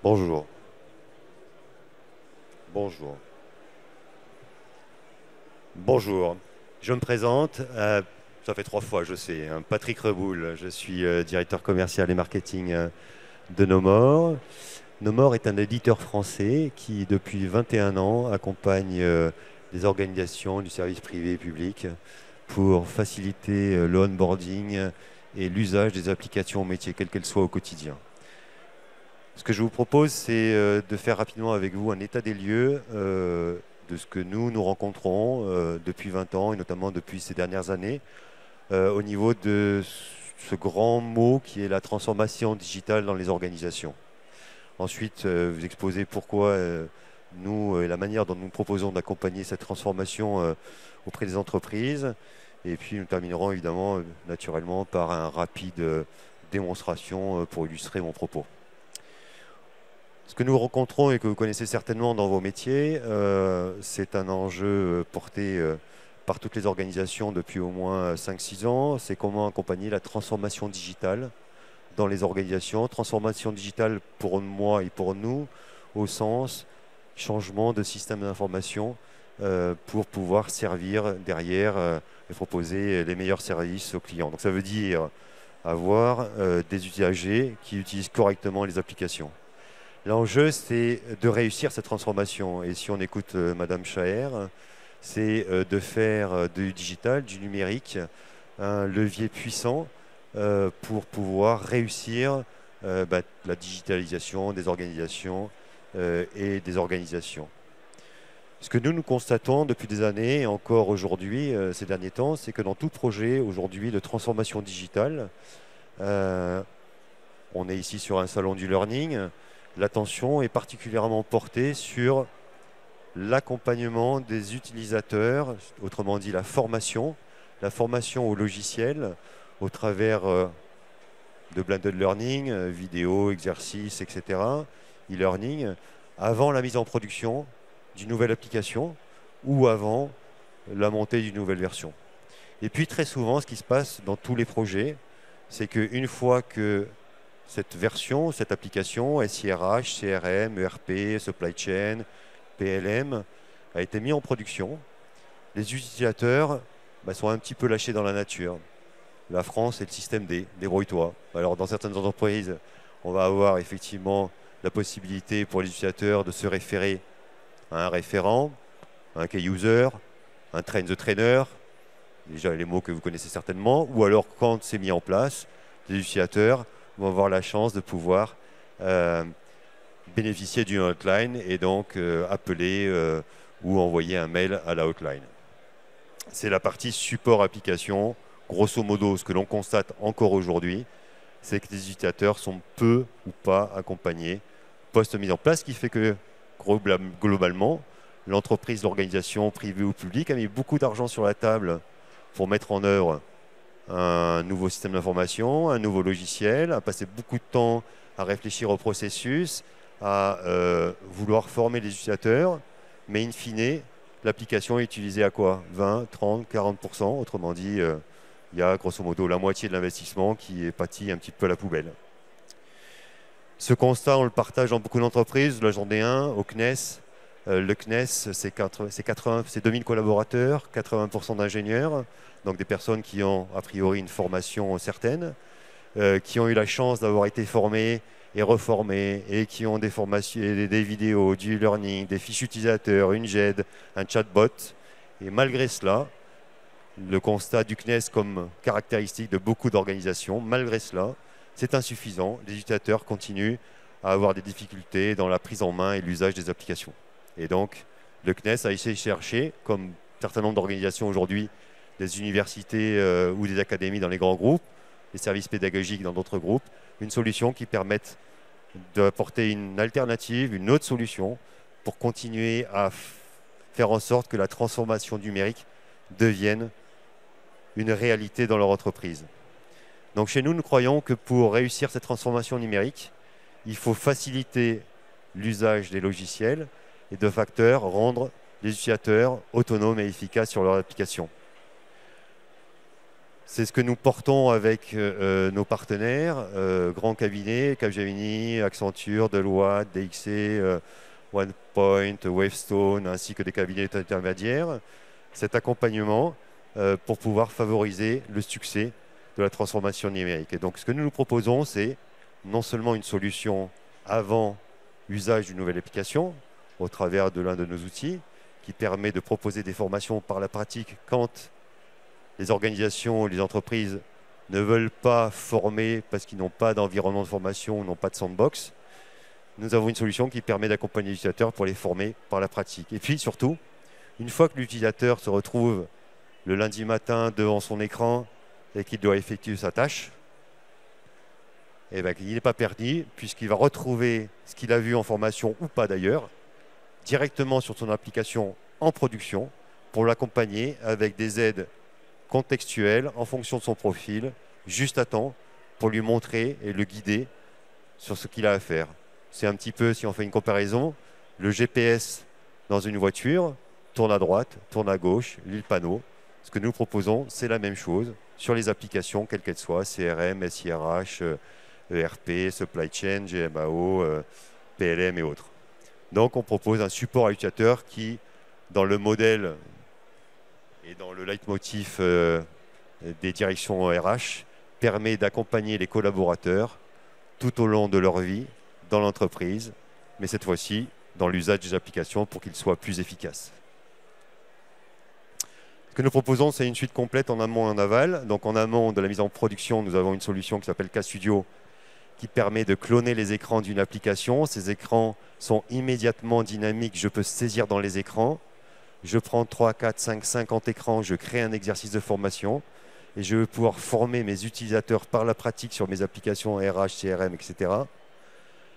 Bonjour. Bonjour. Bonjour. Je me présente, ça fait 3 fois, je sais, hein, Patrick Reboul. Je suis directeur commercial et marketing de Nomor. Nomor est un éditeur français qui, depuis 21 ans, accompagne des organisations du service privé et public pour faciliter le onboarding et l'usage des applications métiers, quelles qu'elles soient au quotidien. Ce que je vous propose, c'est de faire rapidement avec vous un état des lieux de ce que nous rencontrons depuis 20 ans et notamment depuis ces dernières années au niveau de ce grand mot qui est la transformation digitale dans les organisations. Ensuite, vous exposer pourquoi nous et la manière dont nous proposons d'accompagner cette transformation auprès des entreprises. Et puis nous terminerons évidemment naturellement par un rapide démonstration pour illustrer mon propos. Ce que nous rencontrons et que vous connaissez certainement dans vos métiers, c'est un enjeu porté par toutes les organisations depuis au moins 5-6 ans. C'est comment accompagner la transformation digitale dans les organisations. Transformation digitale pour moi et pour nous, au sens changement de système d'information pour pouvoir servir derrière et proposer les meilleurs services aux clients. Donc ça veut dire avoir des usagers qui utilisent correctement les applications. L'enjeu, c'est de réussir cette transformation. Et si on écoute Madame Chaher, c'est de faire du digital, du numérique, un levier puissant pour pouvoir réussir la digitalisation des organisations et des organisations. Ce que nous constatons depuis des années et encore aujourd'hui, ces derniers temps, c'est que dans tout projet aujourd'hui de transformation digitale, on est ici sur un salon du learning, l'attention est particulièrement portée sur l'accompagnement des utilisateurs, autrement dit la formation au logiciel au travers de blended learning, vidéo, exercices, etc., e-learning, avant la mise en production d'une nouvelle application ou avant la montée d'une nouvelle version. Et puis très souvent, ce qui se passe dans tous les projets, c'est qu'une fois que cette version, cette application, SIRH, CRM, ERP, Supply Chain, PLM, a été mise en production, les utilisateurs sont un petit peu lâchés dans la nature. La France est le système D, débrouille-toi. Alors dans certaines entreprises, on va avoir effectivement la possibilité pour les utilisateurs de se référer à un référent, un key user, un train the trainer, déjà les mots que vous connaissez certainement, ou alors quand c'est mis en place, les utilisateurs vont avoir la chance de pouvoir bénéficier d'une hotline et donc appeler ou envoyer un mail à la hotline. C'est la partie support application. Grosso modo, ce que l'on constate encore aujourd'hui, c'est que les utilisateurs sont peu ou pas accompagnés post-mise en place, ce qui fait que globalement, l'entreprise, l'organisation privée ou publique a mis beaucoup d'argent sur la table pour mettre en œuvre un nouveau système d'information, un nouveau logiciel, a passé beaucoup de temps à réfléchir au processus, à vouloir former les utilisateurs, mais in fine, l'application est utilisée à quoi? 20, 30, 40%, autrement dit, il y a grosso modo la moitié de l'investissement qui est parti un petit peu à la poubelle. Ce constat, on le partage dans beaucoup d'entreprises. La journée 1, au CNES, le CNES, c'est 2000 collaborateurs, 80% d'ingénieurs, donc des personnes qui ont a priori une formation certaine, qui ont eu la chance d'avoir été formées et reformées, et qui ont des formations, des vidéos, du learning, des fiches utilisateurs, une GED, un chatbot. Et malgré cela, le constat du CNES comme caractéristique de beaucoup d'organisations, malgré cela, c'est insuffisant. Les utilisateurs continuent à avoir des difficultés dans la prise en main et l'usage des applications. Et donc, le CNES a essayé de chercher, comme un certain nombre d'organisations aujourd'hui, des universités ou des académies dans les grands groupes, des services pédagogiques dans d'autres groupes, une solution qui permette d'apporter une alternative, une autre solution pour continuer à faire en sorte que la transformation numérique devienne une réalité dans leur entreprise. Donc chez nous, nous croyons que pour réussir cette transformation numérique, il faut faciliter l'usage des logiciels et de facteurs, rendre les utilisateurs autonomes et efficaces sur leur application. C'est ce que nous portons avec nos partenaires, grands cabinets, Capgemini, Accenture, Deloitte, DXC, OnePoint, Wavestone, ainsi que des cabinets intermédiaires. Cet accompagnement pour pouvoir favoriser le succès de la transformation numérique. Et donc ce que nous nous proposons, c'est non seulement une solution avant usage d'une nouvelle application, au travers de l'un de nos outils, qui permet de proposer des formations par la pratique quand les organisations ou les entreprises ne veulent pas former parce qu'ils n'ont pas d'environnement de formation ou n'ont pas de sandbox. Nous avons une solution qui permet d'accompagner l'utilisateur pour les former par la pratique. Et puis surtout, une fois que l'utilisateur se retrouve le lundi matin devant son écran et qu'il doit effectuer sa tâche, eh bien, il n'est pas perdu puisqu'il va retrouver ce qu'il a vu en formation ou pas d'ailleurs, directement sur son application en production pour l'accompagner avec des aides contextuelles en fonction de son profil, juste à temps pour lui montrer et le guider sur ce qu'il a à faire. C'est un petit peu, si on fait une comparaison, le GPS dans une voiture tourne à droite, tourne à gauche, lit le panneau. Ce que nous proposons, c'est la même chose sur les applications, quelles qu'elles soient, CRM, SIRH, ERP, Supply Chain, GMAO, PLM et autres. Donc on propose un support à l'utilisateur qui, dans le modèle et dans le leitmotiv des directions RH, permet d'accompagner les collaborateurs tout au long de leur vie dans l'entreprise, mais cette fois-ci dans l'usage des applications pour qu'ils soient plus efficaces. Ce que nous proposons, c'est une suite complète en amont et en aval. Donc en amont de la mise en production, nous avons une solution qui s'appelle KStudio qui permet de cloner les écrans d'une application. Ces écrans sont immédiatement dynamiques, je peux saisir dans les écrans. Je prends 3, 4, 5, 50 écrans, je crée un exercice de formation et je vais pouvoir former mes utilisateurs par la pratique sur mes applications RH, CRM, etc.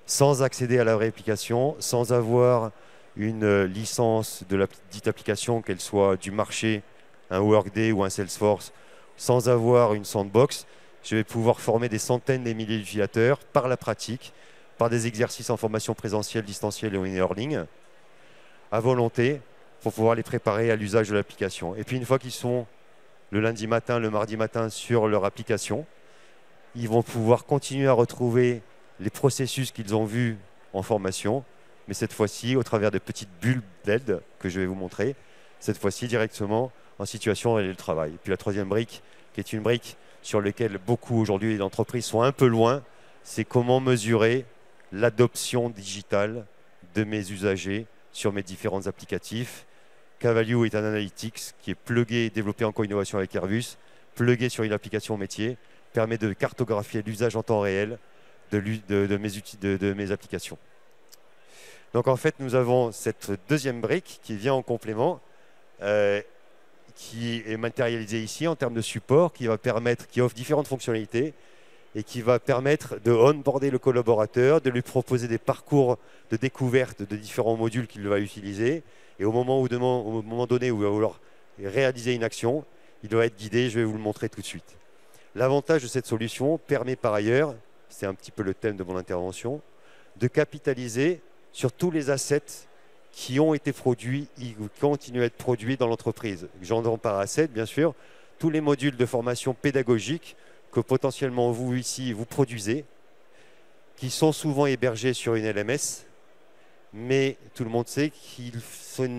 sans accéder à la vraie application, sans avoir une licence de la dite application, qu'elle soit du marché, un Workday ou un Salesforce, sans avoir une sandbox. Je vais pouvoir former des centaines de milliers d'utilisateurs par la pratique, par des exercices en formation présentielle, distancielle et en e-learning, à volonté, pour pouvoir les préparer à l'usage de l'application. Et puis une fois qu'ils sont le lundi matin, le mardi matin sur leur application, ils vont pouvoir continuer à retrouver les processus qu'ils ont vus en formation, mais cette fois-ci au travers de petites bulles d'aide que je vais vous montrer, cette fois-ci directement en situation de travail. Et puis la troisième brique, qui est une brique sur laquelle beaucoup aujourd'hui d'entreprises sont un peu loin, c'est comment mesurer l'adoption digitale de mes usagers sur mes différents applicatifs. Cavalio est un analytics qui est plugué, développé en co-innovation avec Airbus, plugué sur une application métier, permet de cartographier l'usage en temps réel de mes applications. Donc en fait, nous avons cette deuxième brique qui vient en complément, qui est matérialisée ici en termes de support, qui offre différentes fonctionnalités et qui va permettre de onboarder le collaborateur, de lui proposer des parcours de découverte de différents modules qu'il va utiliser. Et au moment donné où il va vouloir réaliser une action, il doit être guidé. Je vais vous le montrer tout de suite. L'avantage de cette solution permet par ailleurs, c'est un petit peu le thème de mon intervention, de capitaliser sur tous les assets qui ont été produits et qui continuent à être produits dans l'entreprise. J'entends par assets, bien sûr, tous les modules de formation pédagogique que potentiellement vous ici, vous produisez, qui sont souvent hébergés sur une LMS, mais tout le monde sait qu'ils,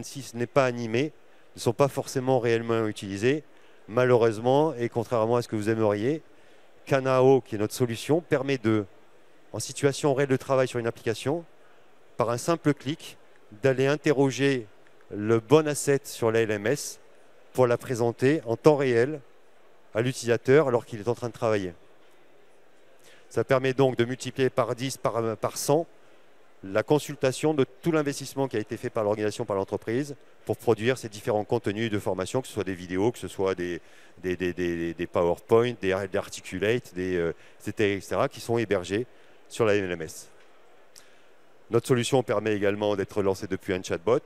si ce n'est pas animé, ne sont pas forcément réellement utilisés, malheureusement, et contrairement à ce que vous aimeriez. Kanao, qui est notre solution, permet de, en situation réelle de travail sur une application, par un simple clic, d'aller interroger le bon asset sur la LMS pour la présenter en temps réel à l'utilisateur alors qu'il est en train de travailler. Ça permet donc de multiplier par 10, par 100 la consultation de tout l'investissement qui a été fait par l'organisation, par l'entreprise, pour produire ces différents contenus de formation, que ce soit des vidéos, que ce soit des PowerPoint, des Articulate, etc., qui sont hébergés sur la LMS. Notre solution permet également d'être lancée depuis un chatbot.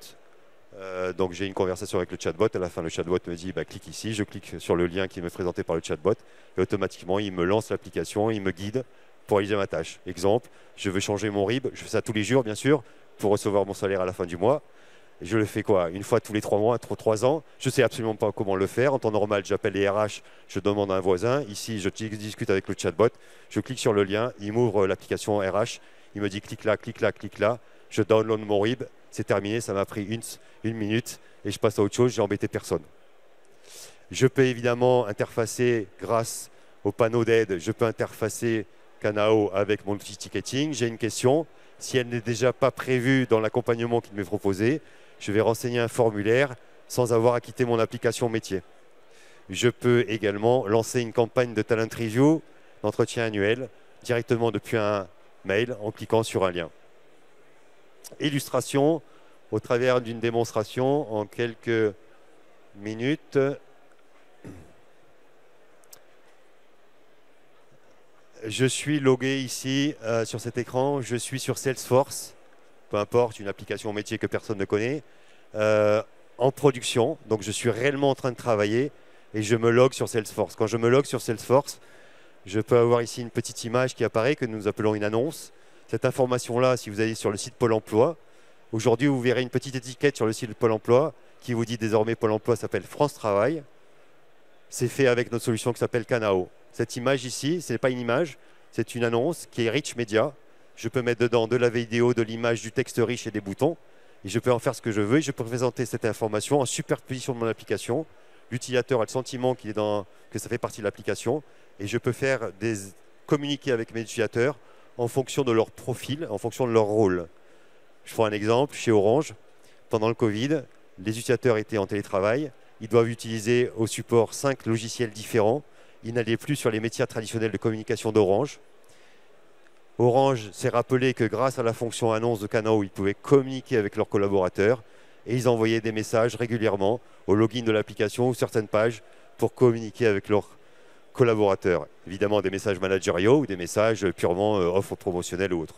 Donc j'ai une conversation avec le chatbot. À la fin, le chatbot me dit clique ici. Je clique sur le lien qui m'est présenté par le chatbot et automatiquement, il me lance l'application, il me guide pour réaliser ma tâche. Exemple, je veux changer mon RIB. Je fais ça tous les jours, bien sûr, pour recevoir mon salaire à la fin du mois. Et je le fais quoi? Une fois tous les 3 mois, 3 ans. Je ne sais absolument pas comment le faire. En temps normal, j'appelle les RH, je demande à un voisin. Ici, je discute avec le chatbot. Je clique sur le lien, il m'ouvre l'application RH. Il me dit clique là, clique là, clique là. Je download mon RIB. C'est terminé, ça m'a pris une minute et je passe à autre chose, j'ai embêté personne. Je peux évidemment interfacer grâce au panneau d'aide, je peux interfacer Kanao avec mon outil ticketing. J'ai une question, si elle n'est déjà pas prévue dans l'accompagnement qu'il m'est proposé, je vais renseigner un formulaire sans avoir à quitter mon application métier. Je peux également lancer une campagne de talent review, d'entretien annuel, directement depuis un mail en cliquant sur un lien. Illustration au travers d'une démonstration en quelques minutes. Je suis logué ici sur cet écran, je suis sur Salesforce, peu importe, une application métier que personne ne connaît, en production, donc je suis réellement en train de travailler et je me logue sur Salesforce. Quand je me logue sur Salesforce, je peux avoir ici une petite image qui apparaît que nous appelons une annonce. Cette information-là, si vous allez sur le site Pôle emploi, aujourd'hui vous verrez une petite étiquette sur le site de Pôle emploi qui vous dit désormais Pôle emploi s'appelle France Travail. C'est fait avec notre solution qui s'appelle Kanao. Cette image ici, ce n'est pas une image, c'est une annonce qui est rich media. Je peux mettre dedans de la vidéo, de l'image, du texte riche et des boutons. Et je peux en faire ce que je veux. Et je peux présenter cette information en superposition de mon application. L'utilisateur a le sentiment que ça fait partie de l'application. Et je peux faire communiquer avec mes utilisateurs en fonction de leur profil, en fonction de leur rôle. Je prends un exemple. Chez Orange, pendant le Covid, les utilisateurs étaient en télétravail. Ils doivent utiliser au support 5 logiciels différents. Ils n'allaient plus sur les métiers traditionnels de communication d'Orange. Orange s'est rappelé que grâce à la fonction annonce de Kanao, ils pouvaient communiquer avec leurs collaborateurs et ils envoyaient des messages régulièrement au login de l'application ou certaines pages pour communiquer avec leurs collaborateurs. Évidemment, des messages managériaux ou des messages purement offres promotionnelles ou autres.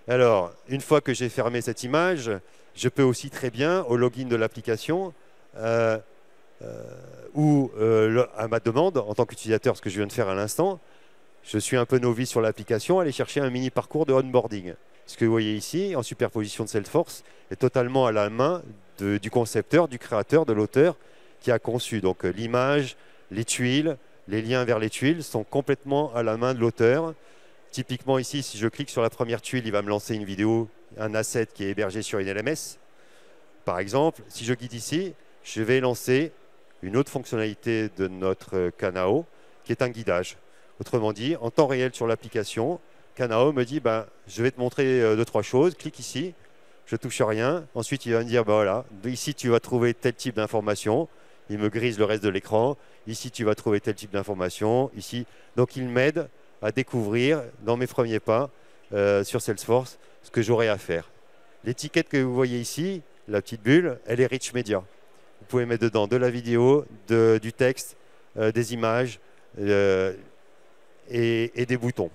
Alors, une fois que j'ai fermé cette image, je peux aussi très bien, au login de l'application, ou à ma demande, en tant qu'utilisateur, ce que je viens de faire à l'instant, je suis un peu novice sur l'application, aller chercher un mini parcours de onboarding. Ce que vous voyez ici, en superposition de Salesforce, est totalement à la main du concepteur, du créateur, de l'auteur qui a conçu. Donc l'image, les tuiles, les liens vers les tuiles sont complètement à la main de l'auteur. Typiquement ici, si je clique sur la première tuile, il va me lancer une vidéo, un asset qui est hébergé sur une LMS. Par exemple, si je quitte ici, je vais lancer une autre fonctionnalité de notre Kanao, qui est un guidage. Autrement dit, en temps réel sur l'application, Kanao me dit je vais te montrer 2-3 choses, clique ici, je ne touche rien. Ensuite, il va me dire voilà, ici tu vas trouver tel type d'information. Il me grise le reste de l'écran. Ici, tu vas trouver tel type d'information. Ici, donc il m'aide à découvrir dans mes premiers pas sur Salesforce ce que j'aurai à faire. L'étiquette que vous voyez ici, la petite bulle, elle est rich media. Vous pouvez mettre dedans de la vidéo, du texte, des images et des boutons.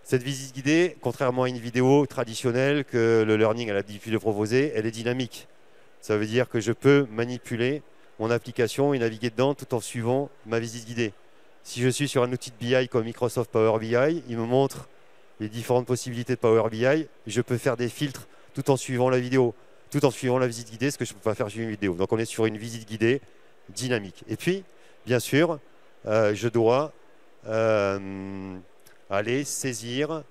Cette visite guidée, contrairement à une vidéo traditionnelle que le learning a l'habitude de proposer, elle est dynamique. Ça veut dire que je peux manipuler mon application et naviguer dedans tout en suivant ma visite guidée. Si je suis sur un outil de BI comme Microsoft Power BI, il me montre les différentes possibilités de Power BI. Je peux faire des filtres tout en suivant la vidéo, tout en suivant la visite guidée, ce que je ne peux pas faire sur une vidéo. Donc on est sur une visite guidée dynamique. Et puis, bien sûr, je dois aller saisir,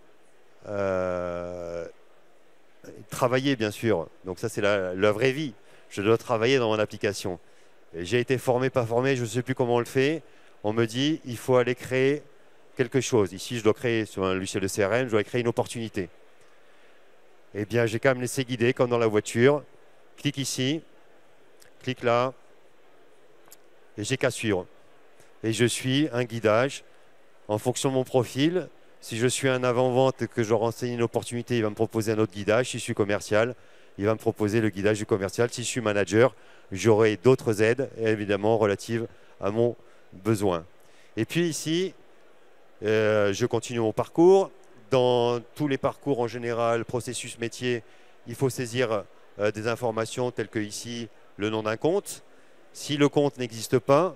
travailler bien sûr. Donc ça c'est la vraie vie. Je dois travailler dans mon application. J'ai été formé, pas formé, je ne sais plus comment on le fait. On me dit il faut aller créer quelque chose. Ici je dois créer sur un logiciel de CRM, je dois créer une opportunité. Eh bien j'ai quand même laissé guider comme dans la voiture. Clique ici, clique là, et j'ai qu'à suivre. Et je suis un guidage en fonction de mon profil. Si je suis un avant-vente et que je renseigne une opportunité, il va me proposer un autre guidage. Si je suis commercial, il va me proposer le guidage du commercial. Si je suis manager, j'aurai d'autres aides, évidemment relatives à mon besoin. Et puis ici, je continue mon parcours. Dans tous les parcours en général, processus métier, il faut saisir des informations telles que ici, le nom d'un compte. Si le compte n'existe pas,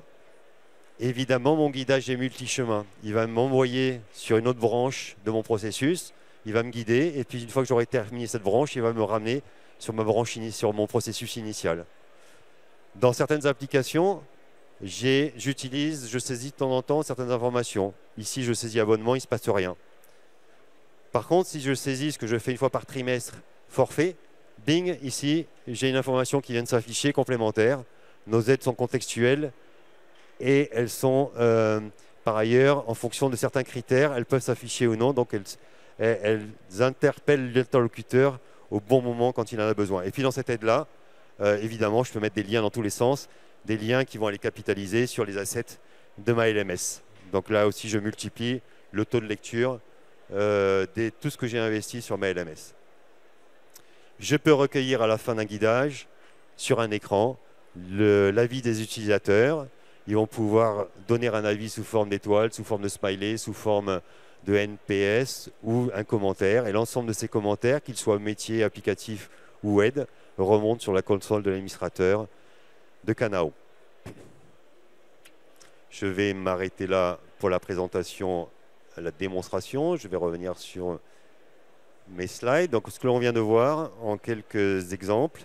évidemment, mon guidage est multi-chemin. Il va m'envoyer sur une autre branche de mon processus, il va me guider, et puis une fois que j'aurai terminé cette branche, il va me ramener sur ma branche sur mon processus initial. Dans certaines applications, je saisis de temps en temps certaines informations. Ici, je saisis abonnement, il ne se passe rien. Par contre, si je saisis ce que je fais une fois par trimestre, forfait, bing, ici, j'ai une information qui vient de s'afficher complémentaire. Nos aides sont contextuelles et elles sont, par ailleurs, en fonction de certains critères, elles peuvent s'afficher ou non. Donc, elles interpellent l'interlocuteur au bon moment quand il en a besoin. Et puis, dans cette aide-là, évidemment, je peux mettre des liens dans tous les sens, des liens qui vont aller capitaliser sur les assets de ma LMS. Donc là aussi, je multiplie le taux de lecture de tout ce que j'ai investi sur ma LMS. Je peux recueillir à la fin d'un guidage, sur un écran, l'avis des utilisateurs. Ils vont pouvoir donner un avis sous forme d'étoile, sous forme de smiley, sous forme de NPS ou un commentaire. Et l'ensemble de ces commentaires, qu'ils soient métier, applicatif ou aide, remontent sur la console de l'administrateur de Kanao. Je vais m'arrêter là pour la présentation, la démonstration. Je vais revenir sur mes slides. Donc, ce que l'on vient de voir en quelques exemples,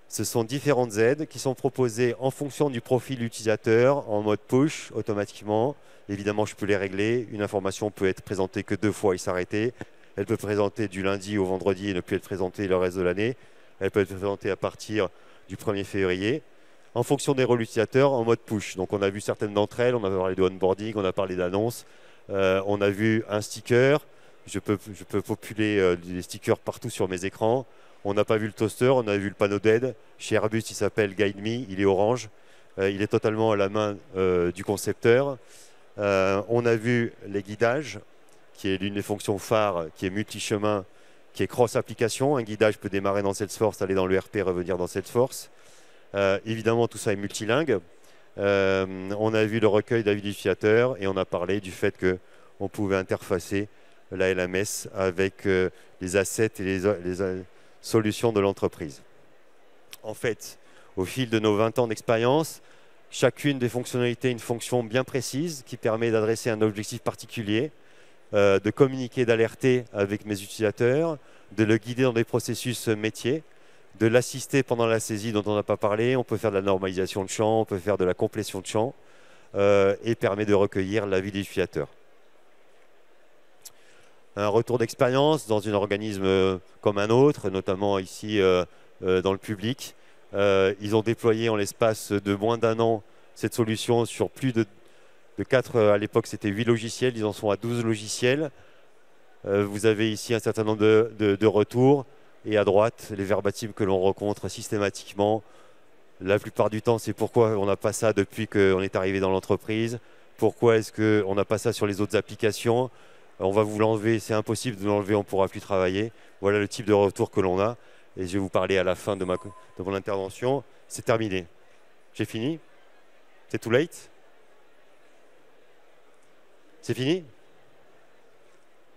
ce sont différentes aides qui sont proposées en fonction du profil utilisateur, en mode push, automatiquement. Évidemment, je peux les régler. Une information peut être présentée que 2 fois et s'arrêter. Elle peut être présentée du lundi au vendredi et ne plus être présentée le reste de l'année. Elle peut être présentée à partir du 1er février. En fonction des rôles utilisateurs, en mode push. Donc, on a vu certaines d'entre elles. On a parlé de onboarding, on a parlé d'annonces. On a vu un sticker. Je peux populer des stickers partout sur mes écrans. On n'a pas vu le toaster, on a vu le panneau d'aide. Chez Airbus, il s'appelle Guide Me, il est orange. Il est totalement à la main du concepteur. On a vu les guidages, qui est l'une des fonctions phares, qui est multi-chemin, qui est cross-application. Un guidage peut démarrer dans Salesforce, aller dans l'ERP, revenir dans Salesforce. Évidemment, tout ça est multilingue. On a vu le recueil d'avis d'utilisateurs et on a parlé du fait qu'on pouvait interfacer la LMS avec les assets et les solutions de l'entreprise. En fait, au fil de nos 20 ans d'expérience, chacune des fonctionnalités a une fonction bien précise qui permet d'adresser un objectif particulier, de communiquer, d'alerter avec mes utilisateurs, de le guider dans des processus métiers, de l'assister pendant la saisie dont on n'a pas parlé. On peut faire de la normalisation de champ, on peut faire de la complétion de champ et permet de recueillir l'avis des utilisateurs. Un retour d'expérience dans un organisme comme un autre, notamment ici dans le public. Ils ont déployé en l'espace de moins d'1 an cette solution sur plus de 4, à l'époque c'était 8 logiciels, ils en sont à 12 logiciels. Vous avez ici un certain nombre de retours et à droite les verbatims que l'on rencontre systématiquement. La plupart du temps, c'est pourquoi on n'a pas ça depuis qu'on est arrivé dans l'entreprise, pourquoi est-ce qu'on n'a pas ça sur les autres applications. On va vous l'enlever, c'est impossible de l'enlever, on ne pourra plus travailler. Voilà le type de retour que l'on a. Et je vais vous parler à la fin de mon intervention. C'est terminé. J'ai fini? C'est too late? C'est fini?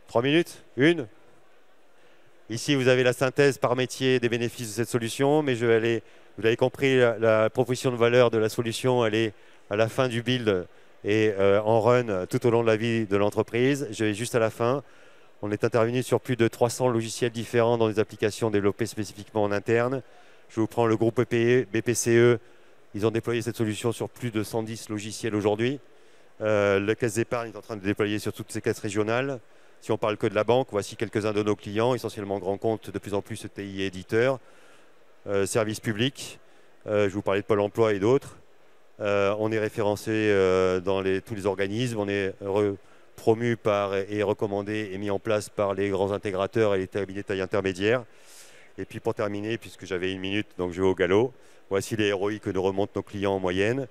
3 minutes? 1? Ici, vous avez la synthèse par métier des bénéfices de cette solution, mais vous l'avez compris, la proposition de valeur de la solution, elle est à la fin du build et en run tout au long de la vie de l'entreprise. Je vais juste à la fin. On est intervenu sur plus de 300 logiciels différents dans des applications développées spécifiquement en interne. Je vous prends le groupe BPCE. Ils ont déployé cette solution sur plus de 110 logiciels aujourd'hui. La Caisse d'épargne est en train de déployer sur toutes ces caisses régionales. Si on parle que de la banque, voici quelques-uns de nos clients, essentiellement grands comptes, de plus en plus ETI et éditeurs. Services publics, je vous parlais de Pôle emploi et d'autres. On est référencé dans tous les organismes, on est promu et recommandé et mis en place par les grands intégrateurs et les cabinets de taille intermédiaire. Et puis pour terminer, puisque j'avais 1 minute, donc je vais au galop, voici les ROI que nous remontent nos clients en moyenne.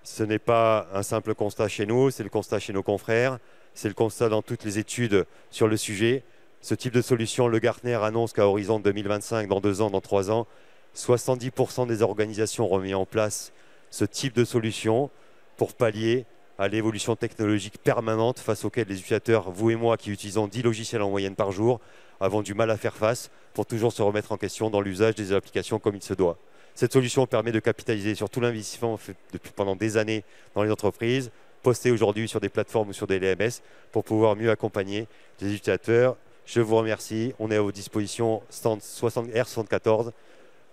Ce n'est pas un simple constat chez nous, c'est le constat chez nos confrères, c'est le constat dans toutes les études sur le sujet. Ce type de solution, le Gartner annonce qu'à horizon 2025, dans 2 ans, dans 3 ans, 70% des organisations auront mis en place ce type de solution pour pallier à l'évolution technologique permanente face auquel les utilisateurs, vous et moi, qui utilisons 10 logiciels en moyenne par jour, avons du mal à faire face pour toujours se remettre en question dans l'usage des applications comme il se doit. Cette solution permet de capitaliser sur tout l'investissement fait pendant des années dans les entreprises, posté aujourd'hui sur des plateformes ou sur des LMS, pour pouvoir mieux accompagner les utilisateurs Je vous remercie. On est à vos dispositions, stand R74,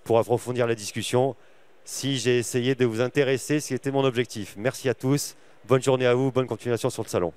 pour approfondir la discussion. Si j'ai essayé de vous intéresser, c'était mon objectif. Merci à tous. Bonne journée à vous. Bonne continuation sur le salon.